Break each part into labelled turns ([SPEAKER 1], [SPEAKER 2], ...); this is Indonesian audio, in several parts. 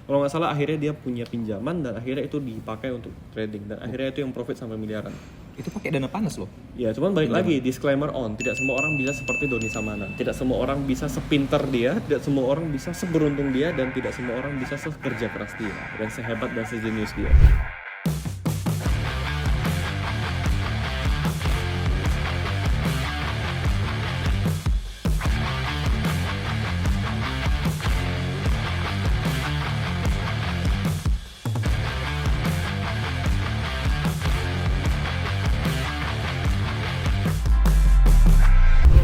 [SPEAKER 1] Kalau nggak salah akhirnya dia punya pinjaman dan akhirnya itu dipakai untuk trading dan akhirnya itu yang profit sampai miliaran.
[SPEAKER 2] Itu pakai dana panas loh.
[SPEAKER 1] Ya, cuman balik lagi disclaimer on, tidak semua orang bisa seperti Doni Salmanan, tidak semua orang bisa sepinter dia, tidak semua orang bisa seberuntung dia, dan tidak semua orang bisa sekerja keras dia dan sehebat dan sejenius dia.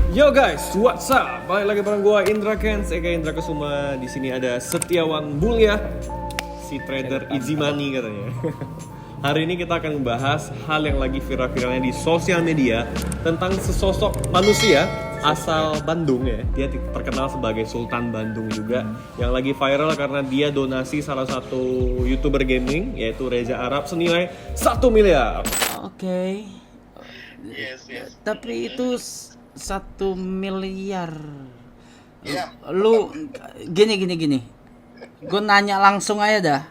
[SPEAKER 1] Yo guys, what's up? Balik lagi bareng gua Indra Kens, aka Indra Kesuma. Di sini ada Setiawan Mulia, si trader easy money katanya. Hari ini kita akan membahas hal yang lagi viral-viralnya di sosial media tentang sesosok manusia asal Bandung ya. Dia terkenal sebagai Sultan Bandung juga, yang lagi viral karena dia donasi salah satu YouTuber gaming yaitu Reza Arab senilai 1 miliar.
[SPEAKER 3] Oke.
[SPEAKER 4] Yes.
[SPEAKER 3] Tapi itu 1 miliar.
[SPEAKER 4] Iya.
[SPEAKER 3] Lu gini. Gue nanya langsung aja dah.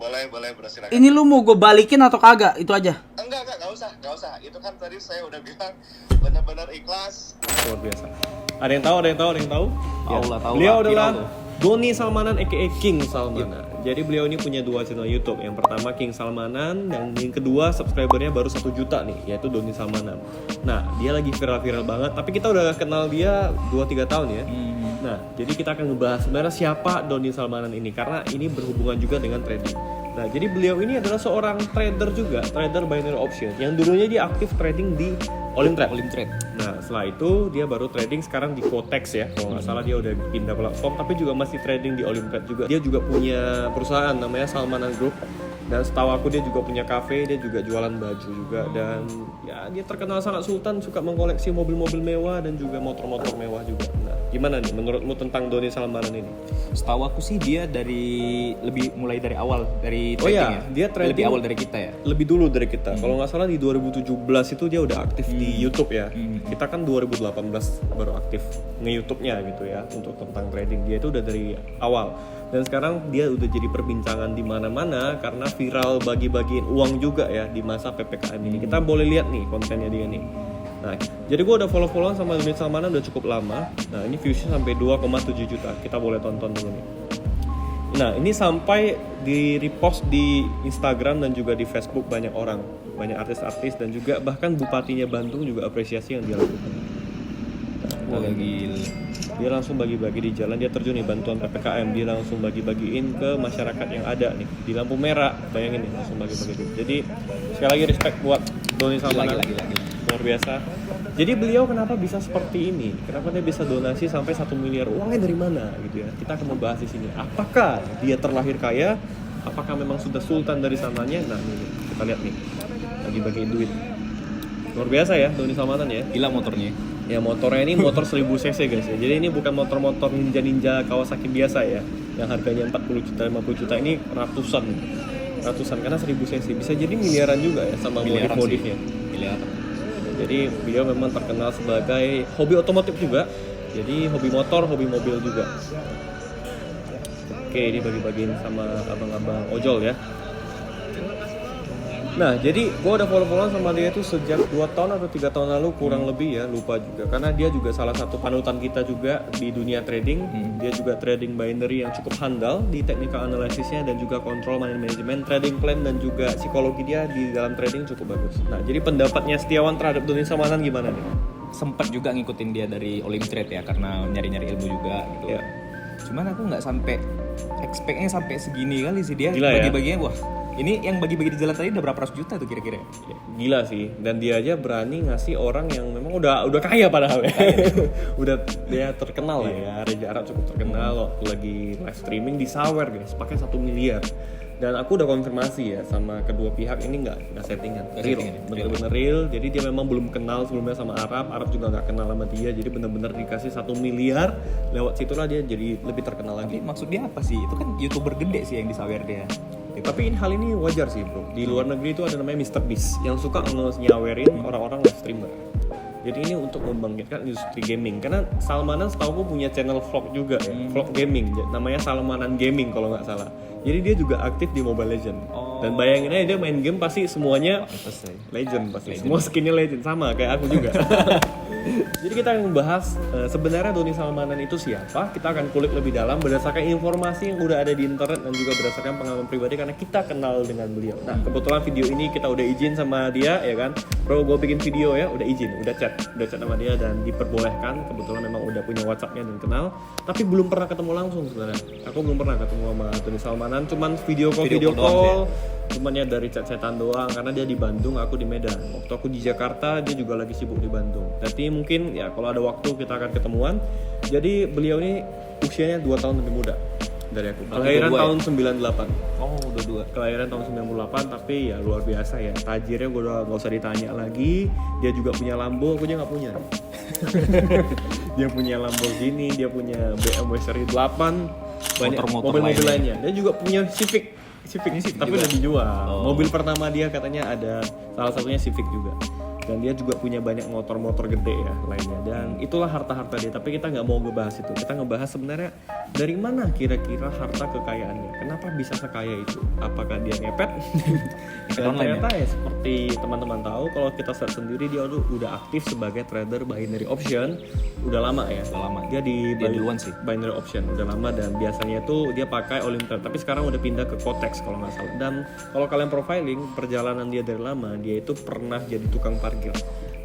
[SPEAKER 4] Boleh bro, silakan.
[SPEAKER 3] Ini lu mau gue balikin atau kagak? Itu aja.
[SPEAKER 4] Enggak usah. Itu kan tadi saya udah bilang benar-benar ikhlas.
[SPEAKER 1] Luar biasa. Ada yang tahu?
[SPEAKER 3] Allah tahu.
[SPEAKER 1] Beliau
[SPEAKER 3] lah,
[SPEAKER 1] adalah
[SPEAKER 3] viral tuh.
[SPEAKER 1] Doni Salmanan aka King Salmanan. Jadi beliau ini punya 2 channel YouTube. Yang pertama King Salmanan, dan yang kedua subscribernya baru 1 juta nih, yaitu Doni Salmanan. Nah, dia lagi viral banget, tapi kita udah kenal dia 2-3 tahun ya. Nah, jadi kita akan ngebahas sebenarnya siapa Doni Salmanan ini, karena ini berhubungan juga dengan trading. Nah, jadi beliau ini adalah seorang trader juga, trader binary option, yang dulunya dia aktif trading di Olimtrade. Nah, setelah itu dia baru trading sekarang di Quotex ya. Kalau nggak salah dia udah pindah platform, tapi juga masih trading di Olimtrade juga. Dia juga punya perusahaan namanya Salmanan Group. Dan setahu aku dia juga punya cafe, dia juga jualan baju juga. Dan ya dia terkenal sangat sultan, suka mengkoleksi mobil-mobil mewah dan juga motor-motor mewah juga. Nah, gimana nih menurutmu tentang Doni Salmanan ini?
[SPEAKER 2] Setahu aku sih dia mulai dari awal dari trading ya.
[SPEAKER 1] Dia trading
[SPEAKER 2] lebih awal dari kita ya.
[SPEAKER 1] Lebih dulu dari kita. Kalau nggak salah di 2017 itu dia udah aktif di YouTube ya. Kita kan 2018 baru aktif nge-YouTube-nya gitu ya untuk tentang trading. Dia itu udah dari awal. Dan sekarang dia udah jadi perbincangan di mana-mana karena viral bagi-bagiin uang juga ya di masa PPKM ini. Kita boleh lihat nih kontennya dia nih. Nah, jadi gue udah follow-followan sama Doni Salmanan udah cukup lama. Nah, ini viewsnya sampai 2,7 juta. Kita boleh tonton dulu nih. Nah, ini sampai di repost di Instagram dan juga di Facebook banyak orang, banyak artis-artis dan juga bahkan bupatinya Bandung juga apresiasi yang dia lakukan.
[SPEAKER 2] Wah, gila.
[SPEAKER 1] Dia langsung bagi-bagi di jalan, dia terjun nih bantuan PPKM, dia langsung bagi-bagiin ke masyarakat yang ada nih di lampu merah, bayangin nih langsung bagi-bagi. Jadi sekali lagi respect buat Doni Salmanan,
[SPEAKER 2] Lagi.
[SPEAKER 1] luar biasa. Jadi beliau kenapa bisa seperti ini? Kenapa dia bisa donasi sampai 1 miliar? Uangnya dari mana gitu ya? Kita akan membahas di sini. Apakah dia terlahir kaya? Apakah memang sudah sultan dari sananya? Nah, ini kita lihat nih, bagi-bagiin duit. Luar biasa ya Doni Salmanan ya.
[SPEAKER 2] Gila motornya.
[SPEAKER 1] Ya motornya ini motor 1000 cc guys ya. Jadi ini bukan motor-motor ninja Kawasaki biasa ya, yang harganya 40 juta, 50 juta. Ini ratusan karena 1000 cc. Bisa jadi miliaran juga ya sama modif-modifnya.
[SPEAKER 2] Miliaran.
[SPEAKER 1] Jadi beliau memang terkenal sebagai hobi otomotif juga. Jadi hobi motor, hobi mobil juga. Oke, ini bagi-bagiin sama abang-abang ojol ya. Nah, jadi gue udah follow-followan sama dia itu sejak 2 tahun atau 3 tahun lalu kurang lebih ya, lupa juga. Karena dia juga salah satu panutan kita juga di dunia trading. Dia juga trading binary yang cukup handal di technical analysisnya dan juga control money management, trading plan dan juga psikologi dia di dalam trading cukup bagus. Nah, jadi pendapatnya Setiawan terhadap Doni Salmanan gimana nih?
[SPEAKER 2] Sempat juga ngikutin dia dari Olimtrade ya karena nyari-nyari ilmu juga gitu.
[SPEAKER 1] Ya.
[SPEAKER 2] Cuman aku nggak sampai expect-nya sampai segini kali sih dia.
[SPEAKER 1] Gila ya?
[SPEAKER 2] Bagi-baginya wah. Ini yang bagi-bagi di jalan tadi udah berapa ratus juta tuh kira-kira?
[SPEAKER 1] Ya, gila sih, dan dia aja berani ngasih orang yang memang udah kaya padahal ya. Udah dia terkenal lah ya, Reza Arab cukup terkenal waktu lagi live streaming di Sawer guys, pakai 1 miliar. Dan aku udah konfirmasi ya sama kedua pihak ini nggak settingan, real, bener-bener real. Jadi dia memang belum kenal sebelumnya sama Arab juga nggak kenal sama dia. Jadi bener-bener dikasih 1 miliar, lewat situlah dia jadi lebih terkenal lagi.
[SPEAKER 2] Tapi maksud dia apa sih? Itu kan YouTuber gede sih yang di Sawer dia.
[SPEAKER 1] Tapi hal ini wajar sih bro. Di luar negeri itu ada namanya Mr. Beast yang suka nyawerin orang-orang live streamer. Jadi ini untuk membangkitkan industri gaming. Karena Salmanan setahu aku punya channel vlog juga ya, vlog gaming. Namanya Salmanan Gaming kalau nggak salah. Jadi dia juga aktif di Mobile Legend. Dan bayangin aja dia main game pasti semuanya Legend pasti. Semua skinnya Legend sama kayak aku juga. Jadi kita akan membahas sebenarnya Doni Salmanan itu siapa. Kita akan kulik lebih dalam berdasarkan informasi yang udah ada di internet dan juga berdasarkan pengalaman pribadi karena kita kenal dengan beliau. Nah kebetulan video ini kita udah izin sama dia ya kan. Bro gue bikin video ya udah izin, udah chat sama dia dan diperbolehkan. Kebetulan memang udah punya WhatsApp-nya dan kenal. Tapi belum pernah ketemu langsung sebenarnya. Aku belum pernah ketemu sama Doni Salmanan, cuman video call. Cuman ya dari chat-chatan doang karena dia di Bandung, aku di Medan. Waktu aku di Jakarta, dia juga lagi sibuk di Bandung. Jadi mungkin ya kalau ada waktu kita akan ketemuan. Jadi beliau ini usianya 2 tahun lebih muda dari aku. Kelahiran tahun 98.
[SPEAKER 2] Oh, udah 2.
[SPEAKER 1] Kelahiran tahun 98 tapi ya luar biasa ya. Tajirnya gue udah gak usah ditanya lagi. Dia juga punya Lambo, aku aja gak punya. Dia punya Lamborghini, dia punya BMW seri 8, banyak mobil-mobil lainnya. Dia juga punya Civic tapi udah dijual. Mobil pertama dia katanya ada salah satunya Civic juga. Dan dia juga punya banyak motor-motor gede ya lainnya. Dan itulah harta-harta dia. Tapi kita nggak mau ngebahas itu. Kita ngebahas sebenarnya dari mana kira-kira harta kekayaannya. Kenapa bisa sekaya itu? Apakah dia ngepet? Dan ternyata ya seperti teman-teman tahu kalau kita search sendiri dia udah aktif sebagai trader binary option. Udah lama ya.
[SPEAKER 2] Udah lama.
[SPEAKER 1] Dia di
[SPEAKER 2] duluan sih.
[SPEAKER 1] Binary option udah lama dan biasanya itu dia pakai Olimtrade. Tapi sekarang udah pindah ke Kotex kalau nggak salah. Dan kalau kalian profiling perjalanan dia dari lama, dia itu pernah jadi tukang parkir.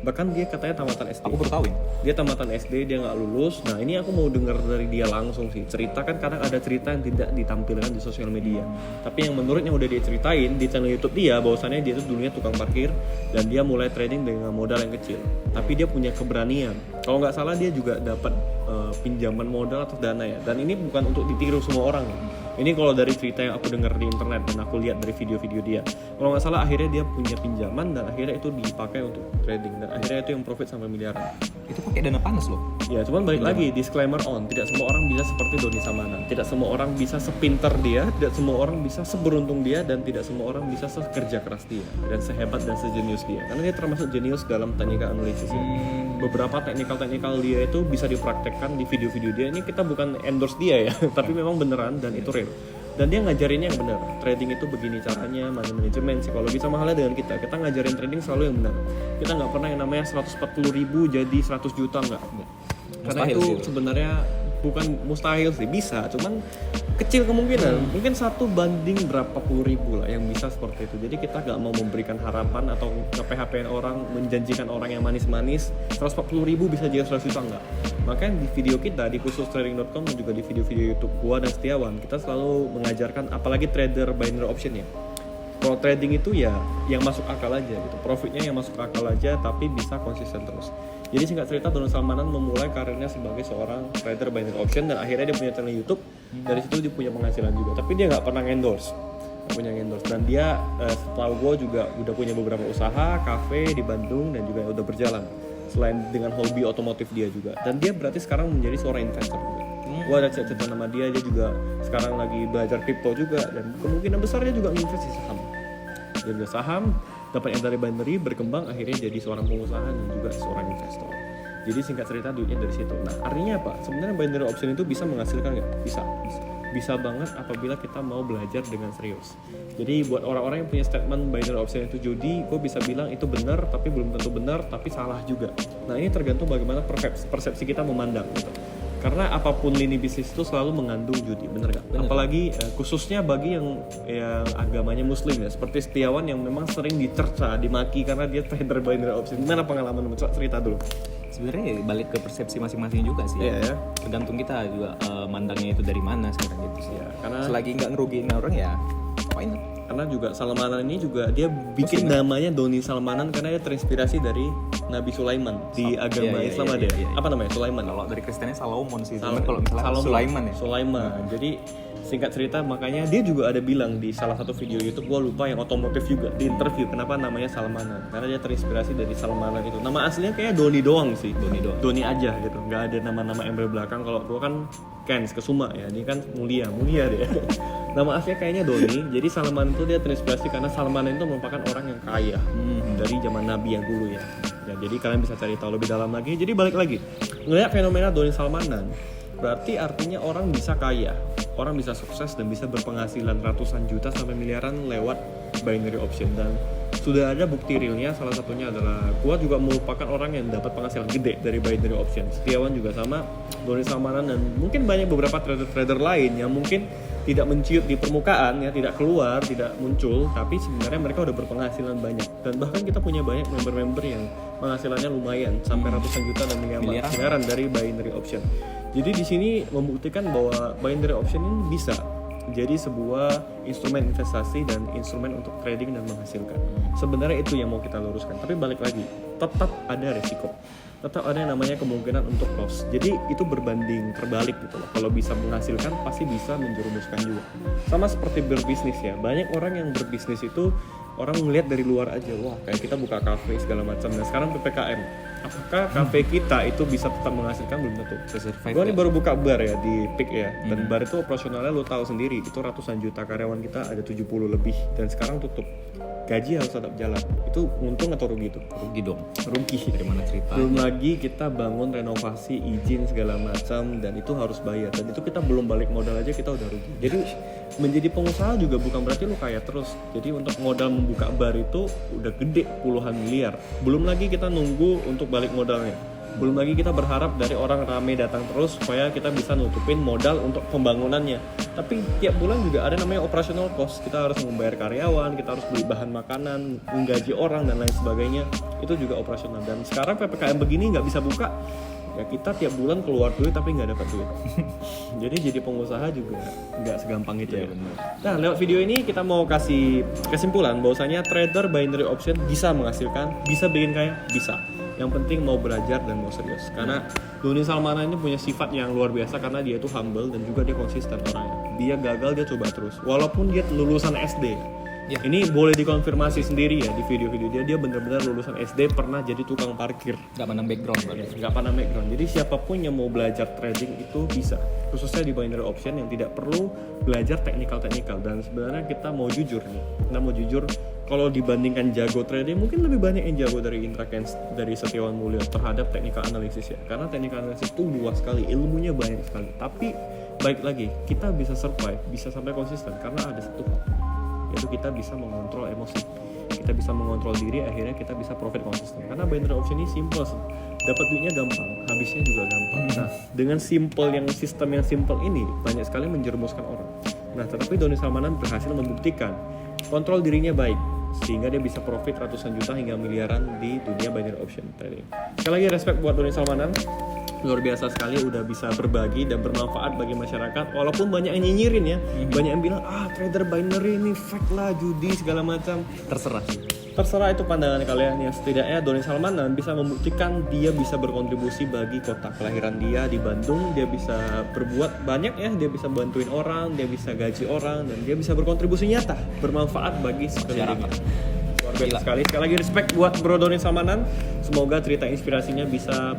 [SPEAKER 1] Bahkan dia katanya tamatan SD.
[SPEAKER 2] Aku baru tahu.
[SPEAKER 1] Dia tamatan SD, dia nggak lulus. Nah ini aku mau dengar dari dia langsung sih. Cerita kan kadang ada cerita yang tidak ditampilkan di sosial media. Tapi yang menurutnya udah dia ceritain di channel YouTube dia, bahwasannya dia itu dulunya tukang parkir dan dia mulai trading dengan modal yang kecil. Tapi dia punya keberanian. Kalau nggak salah dia juga dapat pinjaman modal atau dana ya. Dan ini bukan untuk ditiru semua orang ya. Ini kalau dari cerita yang aku dengar di internet dan aku lihat dari video-video dia. Kalau nggak salah akhirnya dia punya pinjaman dan akhirnya itu dipakai untuk trading dan akhirnya itu yang profit sampai miliaran.
[SPEAKER 2] Itu pakai dana panas loh.
[SPEAKER 1] Ya, cuman balik lagi disclaimer on, tidak semua orang bisa seperti Doni Salmanan. Tidak semua orang bisa sepinter dia, tidak semua orang bisa seberuntung dia dan tidak semua orang bisa sekerja keras dia dan sehebat dan sejenius dia. Karena dia termasuk jenius dalam technical analysis ya. Beberapa technical dia itu bisa dipraktekkan di video-video dia. Ini kita bukan endorse dia ya, tapi memang beneran dan itu real. Dan dia ngajarinnya yang benar. Trading itu begini caranya, manajemen, psikologi sama halnya dengan kita. Kita ngajarin trading selalu yang benar. Kita nggak pernah yang namanya 140.000 jadi 100 juta nggak. Karena
[SPEAKER 2] Mustahil
[SPEAKER 1] itu
[SPEAKER 2] sih.
[SPEAKER 1] Sebenarnya bukan mustahil sih, bisa, cuman kecil kemungkinan. Mungkin 1 banding berapa puluh ribu lah yang bisa seperti itu. Jadi kita nggak mau memberikan harapan atau nge-PHP-in orang, menjanjikan orang yang manis-manis 140.000 bisa jadi 100 juta enggak. Makanya di video kita di khusus trading.com dan juga di video-video YouTube gua dan Setiawan, kita selalu mengajarkan apalagi trader binary option ya. Kalau trading itu ya yang masuk akal aja gitu. Profitnya yang masuk akal aja tapi bisa konsisten terus. Jadi singkat cerita Doni Salmanan memulai karirnya sebagai seorang trader binary option dan akhirnya dia punya channel YouTube. Dari situ dia punya penghasilan juga. Tapi dia nggak pernah endorse. Dan dia setahu gue juga udah punya beberapa usaha, kafe di Bandung dan juga udah berjalan. Selain dengan hobi otomotif dia juga. Dan dia berarti sekarang menjadi seorang investor juga. Gue ada chat nama dia juga sekarang lagi belajar kripto juga dan kemungkinan besar dia juga invest di saham. Dia beli saham, dapat yang dari binary, berkembang akhirnya jadi seorang pengusaha dan juga seorang investor. Jadi singkat cerita duitnya dari situ. Nah artinya apa? Sebenarnya binary option itu bisa menghasilkan nggak? Bisa banget apabila kita mau belajar dengan serius. Jadi buat orang-orang yang punya statement binary option itu judi, gue bisa bilang itu benar tapi belum tentu benar, tapi salah juga. Nah ini tergantung bagaimana persepsi kita memandang gitu. Karena apapun lini bisnis itu selalu mengandung judi, bener nggak? Apalagi khususnya bagi yang agamanya muslim ya, seperti Setiawan yang memang sering dicerca, dimaki karena dia trader binary option. Gimana pengalaman lu? Cerita dulu.
[SPEAKER 2] Sebenarnya balik ke persepsi masing-masing juga sih.
[SPEAKER 1] Iya ya.
[SPEAKER 2] Tergantung kita juga mandangnya itu dari mana sekarang gitu sih.
[SPEAKER 1] Ya, karena
[SPEAKER 2] selagi nggak ngerugiin orang ya, why not?
[SPEAKER 1] Karena juga Salmanan ini juga dia bikin namanya Doni Salmanan karena dia terinspirasi dari Nabi Sulaiman di agama Islam ada. Apa namanya? Sulaiman.
[SPEAKER 2] Kalau dari Kristennya Salomon sih. Kalau misalnya Sulaiman ya.
[SPEAKER 1] Sulaiman. Jadi singkat cerita makanya dia juga ada bilang di salah satu video YouTube, gue lupa yang otomotif juga, di interview kenapa namanya Salmanan karena dia terinspirasi dari Salmanan itu. Nama aslinya kayak Doni doang sih. Doni aja gitu. Nggak ada nama-nama embel belakang. Kalau gue kan Kens Kesuma ya, ini kan mulia dia. Nama aslinya kayaknya Doni. Jadi Salman itu dia terinspirasi karena Salman itu merupakan orang yang kaya dari zaman Nabi yang dulu ya. Jadi kalian bisa cari tahu lebih dalam lagi. Jadi balik lagi ngelihat fenomena Doni Salmanan. berarti artinya orang bisa kaya, orang bisa sukses dan bisa berpenghasilan ratusan juta sampai miliaran lewat binary option. Dan sudah ada bukti realnya, salah satunya adalah gua juga merupakan orang yang dapat penghasilan gede dari binary option. Setiawan juga sama, Doni Salmanan, dan mungkin banyak beberapa trader-trader lain yang mungkin tidak menciut di permukaan ya, tidak keluar, tidak muncul, tapi sebenarnya mereka udah berpenghasilan banyak. Dan bahkan kita punya banyak member-member yang penghasilannya lumayan sampai ratusan juta dan miliaran dari binary option. Jadi di sini membuktikan bahwa binary option ini bisa jadi sebuah instrumen investasi dan instrumen untuk trading dan menghasilkan. Sebenarnya itu yang mau kita luruskan. Tapi balik lagi, tetap ada resiko. Tetap ada yang namanya kemungkinan untuk loss. Jadi itu berbanding terbalik gitu loh. Kalau bisa menghasilkan pasti bisa menjerumuskan juga. Sama seperti berbisnis ya. Banyak orang yang berbisnis itu orang melihat dari luar aja, wah kayak kita buka kafe segala macam. Nah sekarang PPKM, apakah kafe kita itu bisa tetap menghasilkan? Belum tentu. Gue nih baru buka bar ya di Peak ya, dan bar itu operasionalnya lo tahu sendiri, itu ratusan juta, karyawan kita ada 70 lebih, dan sekarang tutup. Gaji harus tetap jalan. Itu untung atau rugi tuh?
[SPEAKER 2] Rugi dong.
[SPEAKER 1] Rugi.
[SPEAKER 2] Dari mana cerita?
[SPEAKER 1] Belum lagi kita bangun renovasi, izin segala macam, dan itu harus bayar. Dan itu kita belum balik modal aja kita udah rugi. Jadi menjadi pengusaha juga bukan berarti lo kaya terus. Jadi untuk modal membuka bar itu udah gede puluhan miliar. Belum lagi kita nunggu untuk balik modalnya. Belum lagi kita berharap dari orang rame datang terus supaya kita bisa nutupin modal untuk pembangunannya. Tapi tiap bulan juga ada namanya operational cost. Kita harus membayar karyawan, kita harus beli bahan makanan, menggaji orang dan lain sebagainya. Itu juga operasional. Dan sekarang PPKM begini nggak bisa buka, ya kita tiap bulan keluar duit tapi nggak dapat duit. Jadi pengusaha juga nggak segampang itu ya. Nah lewat video ini kita mau kasih kesimpulan bahwasanya trader binary option bisa menghasilkan, bisa bikin kaya, bisa. Yang penting mau belajar dan mau serius. Karena Doni Salmanan ini punya sifat yang luar biasa karena dia itu humble dan juga dia konsisten orangnya. Dia gagal dia coba terus. Walaupun dia lulusan SD. Ya. Ini boleh dikonfirmasi sendiri ya di video-video dia benar-benar lulusan SD, pernah jadi tukang parkir.
[SPEAKER 2] Gak pandang background.
[SPEAKER 1] Gak pandang background. Jadi siapapun yang mau belajar trading itu bisa. Khususnya di binary option yang tidak perlu belajar teknikal-teknikal. Dan sebenarnya kita mau jujur nih. Kita mau jujur, kalau dibandingkan jago trading mungkin lebih banyak yang jago dari Indra Kents, dari Setiawan Mulia terhadap technical analysis ya. Karena technical analysis itu luas sekali, ilmunya banyak sekali. Tapi baik lagi, kita bisa survive, bisa sampai konsisten karena ada satu hal, yaitu kita bisa mengontrol emosi. Kita bisa mengontrol diri, akhirnya kita bisa profit konsisten. Karena binary option ini simple, dapat duitnya gampang, habisnya juga gampang. Nah, dengan sistem yang simple ini banyak sekali menjerumuskan orang. Nah, tetapi Doni Salmanan berhasil membuktikan kontrol dirinya baik, sehingga dia bisa profit ratusan juta hingga miliaran di dunia binary option trading. Sekali lagi respect buat Doni Salmanan, luar biasa sekali udah bisa berbagi dan bermanfaat bagi masyarakat. Walaupun banyak yang nyinyirin ya, banyak yang bilang trader binary ini fake lah, judi segala macam. Terserah itu pandangan kalian. Yang setidaknya Doni Salmanan bisa membuktikan dia bisa berkontribusi bagi kota kelahiran dia di Bandung. Dia bisa berbuat banyak ya, dia bisa bantuin orang, dia bisa gaji orang, dan dia bisa berkontribusi nyata, bermanfaat bagi sekelilingnya. Luar biasa sekali. Sekali lagi respect buat Bro Doni Salmanan. Semoga cerita inspirasinya bisa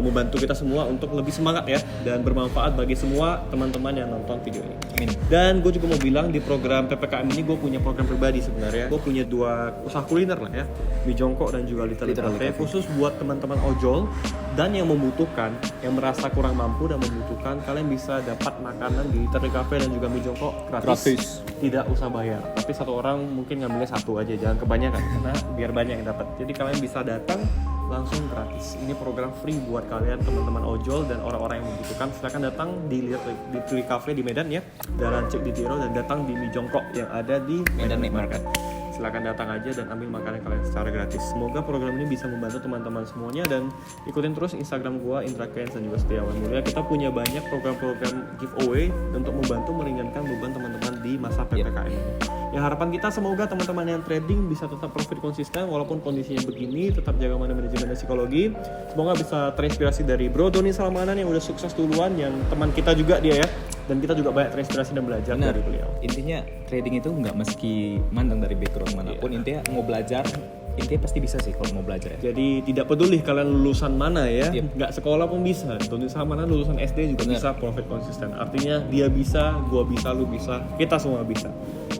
[SPEAKER 1] membantu kita semua untuk lebih semangat ya, dan bermanfaat bagi semua teman-teman yang nonton video ini.
[SPEAKER 2] Amin.
[SPEAKER 1] Dan gue juga mau bilang di program PPKM ini gue punya program pribadi sebenarnya. Gue punya 2 usaha kuliner lah ya, Mie Jongkok dan juga Little Cafe, khusus buat teman-teman ojol dan yang membutuhkan, yang merasa kurang mampu dan membutuhkan. Kalian bisa dapat makanan di Little Cafe dan juga Mie Jongkok gratis. Tidak usah bayar, tapi satu orang mungkin ngambilnya 1 aja, jangan kebanyakan karena biar banyak yang dapat. Jadi kalian bisa datang langsung gratis. Ini program free buat kalian teman-teman ojol dan orang-orang yang membutuhkan. Silakan datang di Little Cafe di Medan ya, dan cek di Tiro, dan datang di Mie Jongkok yang ada di Medan Night Market. Silakan datang aja dan ambil makanan kalian secara gratis. Semoga program ini bisa membantu teman-teman semuanya, dan ikutin terus Instagram gua Indra Kents dan juga Setiawan Mulia. Kita punya banyak program-program giveaway untuk membantu meringankan beban teman-teman di masa PPKM ini. Ya harapan kita semoga teman-teman yang trading bisa tetap profit konsisten walaupun kondisinya begini, tetap jaga manajemen dan psikologi. Semoga bisa terinspirasi dari Bro Doni Salmanan yang udah sukses duluan, yang teman kita juga dia ya. Dan kita juga banyak terinspirasi dan belajar dari beliau.
[SPEAKER 2] Intinya trading itu nggak meski mandang dari background manapun, intinya mau belajar, intinya pasti bisa sih kalau mau belajar ya.
[SPEAKER 1] Jadi tidak peduli kalian lulusan mana ya, nggak sekolah pun bisa. Doni Salmanan lulusan SD juga bisa profit konsisten. Artinya dia bisa, gua bisa, lu bisa, kita semua bisa.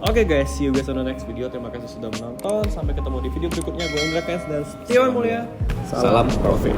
[SPEAKER 1] Oke guys, see you guys on the next video. Terima kasih sudah menonton. Sampai ketemu di video berikutnya. Gue Indra Kents dan Setiawan Mulia. Salam profit.